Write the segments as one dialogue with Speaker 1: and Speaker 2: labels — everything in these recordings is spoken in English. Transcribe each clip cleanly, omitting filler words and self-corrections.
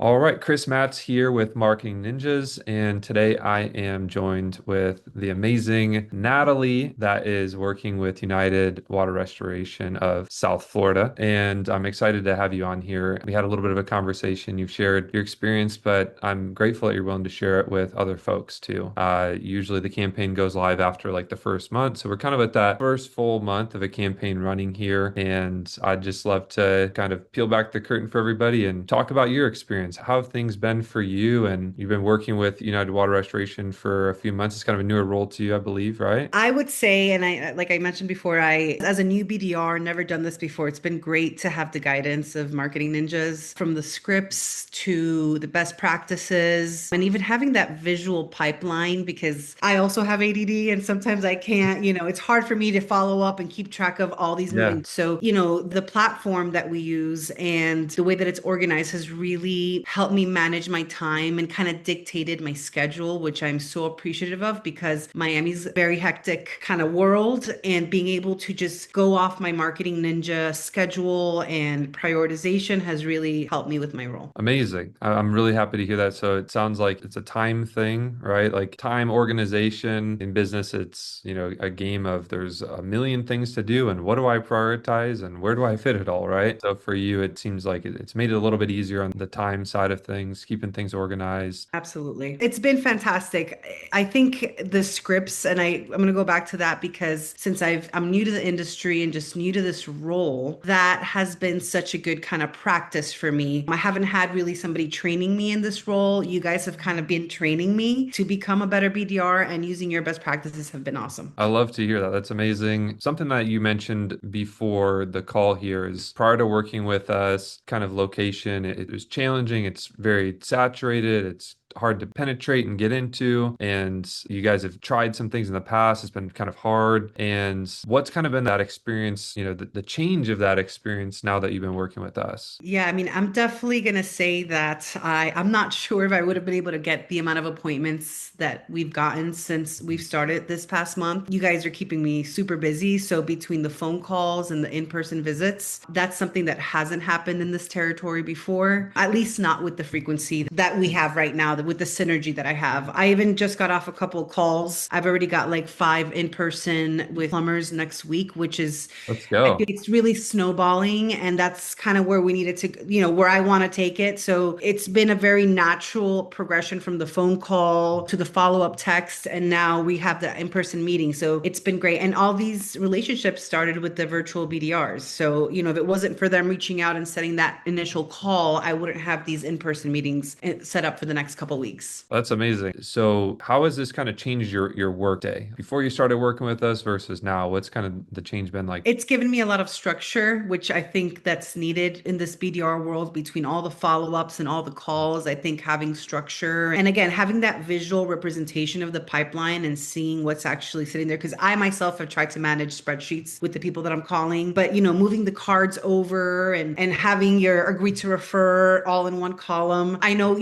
Speaker 1: All right, Chris Matts here with Marketing Ninjas, and today I am joined with the amazing Natalie that is working with United Water Restoration of South Florida. And I'm excited to have you on here. We had a little bit of a conversation. You've shared your experience, but I'm grateful that you're willing to share it with other folks too. Usually the campaign goes live after like the first month. So we're kind of at that first full month of a campaign running here. And I'd just love to kind of peel back the curtain for everybody and talk about your experience. How have things been for you? And you've been working with United Water Restoration for a few months. It's kind of a newer role to you, I believe, right?
Speaker 2: I would say, and like I mentioned before, as a new BDR, never done this before. It's been great to have the guidance of marketing ninjas from the scripts to the best practices and even having that visual pipeline because I also have ADD and sometimes I can't, it's hard for me to follow up and keep track of all these
Speaker 1: Yeah.
Speaker 2: moving. So, the platform that we use and the way that it's organized has really helped me manage my time and kind of dictated my schedule, which I'm so appreciative of because Miami's a very hectic kind of world. And being able to just go off my marketing ninja schedule and prioritization has really helped me with my role.
Speaker 1: Amazing. I'm really happy to hear that. So it sounds like it's a time thing, right? Like time organization in business, it's, a game of there's a million things to do and what do I prioritize and where do I fit it all, right? So for you, it seems like it's made it a little bit easier on the time side of things, keeping things organized.
Speaker 2: Absolutely. It's been fantastic. I think the scripts, and I'm going to go back to that because since I'm new to the industry and just new to this role, that has been such a good kind of practice for me. I haven't had really somebody training me in this role. You guys have kind of been training me to become a better BDR, and using your best practices have been awesome.
Speaker 1: I love to hear that. That's amazing. Something that you mentioned before the call here is prior to working with us, kind of location, it was challenging. It's very saturated. It's hard to penetrate and get into. And you guys have tried some things in the past. It's been kind of hard. And what's kind of been that experience, the change of that experience now that you've been working with us?
Speaker 2: Yeah, I mean, I'm definitely gonna say that I'm not sure if I would have been able to get the amount of appointments that we've gotten since we've started this past month. You guys are keeping me super busy. So between the phone calls and the in-person visits, that's something that hasn't happened in this territory before, at least not with the frequency that we have right now, with the synergy that I have. I even just got off a couple of calls. I've already got like 5 in-person with plumbers next week, which is
Speaker 1: Let's
Speaker 2: I
Speaker 1: go.
Speaker 2: think it's really snowballing, and that's kind of where we needed to, where I want to take it. So it's been a very natural progression from the phone call to the follow-up text, and now we have the in-person meeting. So it's been great. And all these relationships started with the virtual BDRs. So, if it wasn't for them reaching out and setting that initial call, I wouldn't have these in-person meetings set up for the next couple weeks.
Speaker 1: That's amazing. So, how has this kind of changed your work day before you started working with us versus now? What's kind of the change been like?
Speaker 2: It's given me a lot of structure, which I think that's needed in this BDR world between all the follow-ups and all the calls. I think having structure and again, having that visual representation of the pipeline and seeing what's actually sitting there. Because I myself have tried to manage spreadsheets with the people that I'm calling, but moving the cards over and having your agree to refer all in one column. I know,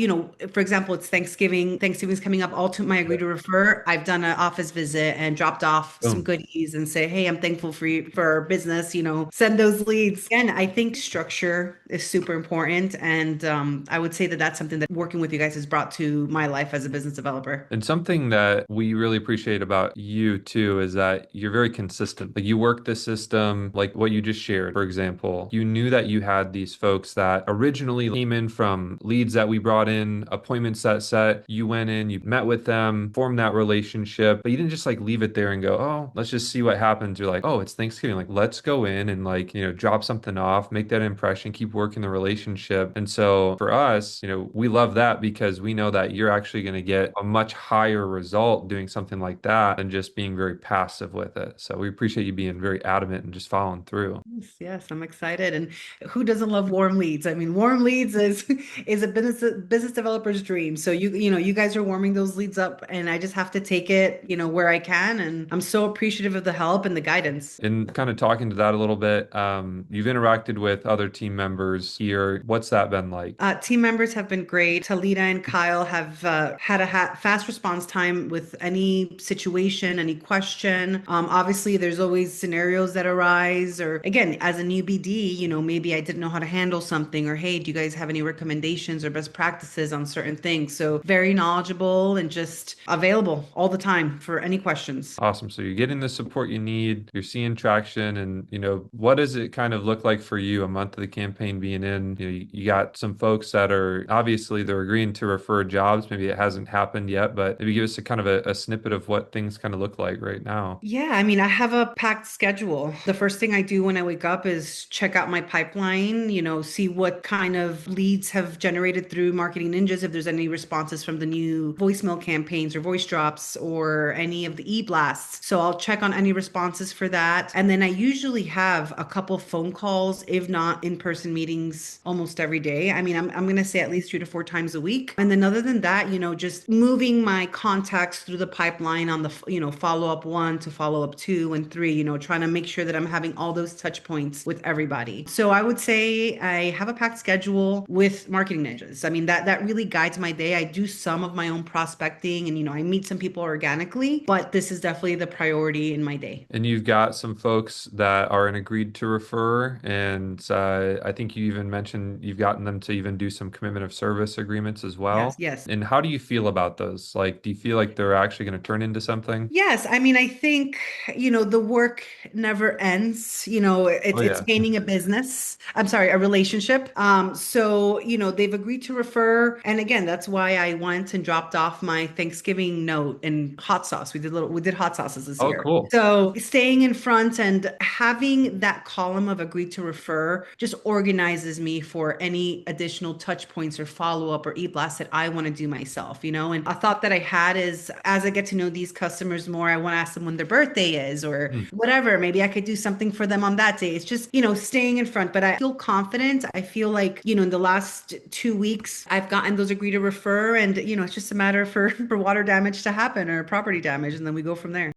Speaker 2: for example, it's Thanksgiving. Thanksgiving's coming up. All to my agree to refer. I've done an office visit and dropped off some
Speaker 1: Boom.
Speaker 2: goodies and say, hey, I'm thankful for you for our business, send those leads. And I think structure is super important. And I would say that that's something that working with you guys has brought to my life as a business developer.
Speaker 1: And something that we really appreciate about you too is that you're very consistent. Like you work the system, like what you just shared, for example. You knew that you had these folks that originally came in from leads that we brought in, appointments that set. You went in, you met with them, formed that relationship, but you didn't just like leave it there and go, oh, let's just see what happens. You're like, oh, it's Thanksgiving. Like, let's go in and like, drop something off, make that impression, keep working the relationship. And so for us, we love that because we know that you're actually going to get a much higher result doing something like that than just being very passive with it. So we appreciate you being very adamant and just following through.
Speaker 2: Yes, yes, I'm excited. And who doesn't love warm leads? I mean, warm leads is is a business developer's dream. stream. So you guys are warming those leads up and I just have to take it, where I can. And I'm so appreciative of the help and the guidance.
Speaker 1: And kind of talking to that a little bit, you've interacted with other team members here. What's that been like?
Speaker 2: Team members have been great. Talita and Kyle have had a fast response time with any situation, any question. Obviously, there's always scenarios that arise, or again, as a new BD, maybe I didn't know how to handle something, or hey, do you guys have any recommendations or best practices on certain things? So very knowledgeable and just available all the time for any questions.
Speaker 1: Awesome. So you're getting the support you need, you're seeing traction, and what does it kind of look like for you a month of the campaign being in? You got some folks that are obviously they're agreeing to refer jobs. Maybe it hasn't happened yet, but maybe give us a kind of a snippet of what things kind of look like right now.
Speaker 2: Yeah, I mean, I have a packed schedule. The first thing I do when I wake up is check out my pipeline, see what kind of leads have generated through Marketing Ninjas, if there's any responses from the new voicemail campaigns or voice drops or any of the e-blasts. So I'll check on any responses for that. And then I usually have a couple phone calls, if not in-person meetings, almost every day. I mean, I'm going to say at least 3 to 4 times a week. And then other than that, just moving my contacts through the pipeline on the, follow up 1 to follow up 2 and 3, trying to make sure that I'm having all those touch points with everybody. So I would say I have a packed schedule with Marketing Ninjas. I mean, that really guides my day. I do some of my own prospecting and, I meet some people organically, but this is definitely the priority in my day.
Speaker 1: And you've got some folks that are an agreed to refer, and I think you even mentioned you've gotten them to even do some commitment of service agreements as
Speaker 2: Yes,
Speaker 1: well.
Speaker 2: yes.
Speaker 1: And how do you feel about those? Like, do you feel like they're actually going to turn into something?
Speaker 2: Yes, I mean, I think, the work never ends.
Speaker 1: Oh
Speaker 2: It's
Speaker 1: yeah.
Speaker 2: gaining a business. I'm sorry, a relationship. So, they've agreed to refer. And again, that's why I went and dropped off my Thanksgiving note and hot sauce. We did hot sauces this
Speaker 1: Oh,
Speaker 2: year.
Speaker 1: cool.
Speaker 2: So staying in front and having that column of agreed to refer just organizes me for any additional touch points or follow up or e-blast that I want to do myself, and a thought that I had is as I get to know these customers more, I want to ask them when their birthday is or
Speaker 1: Hmm.
Speaker 2: whatever. Maybe I could do something for them on that day. It's just, staying in front. But I feel confident. I feel like, in the last 2 weeks, I've gotten those agree to refer. And, it's just a matter for water damage to happen or property damage. And then we go from there.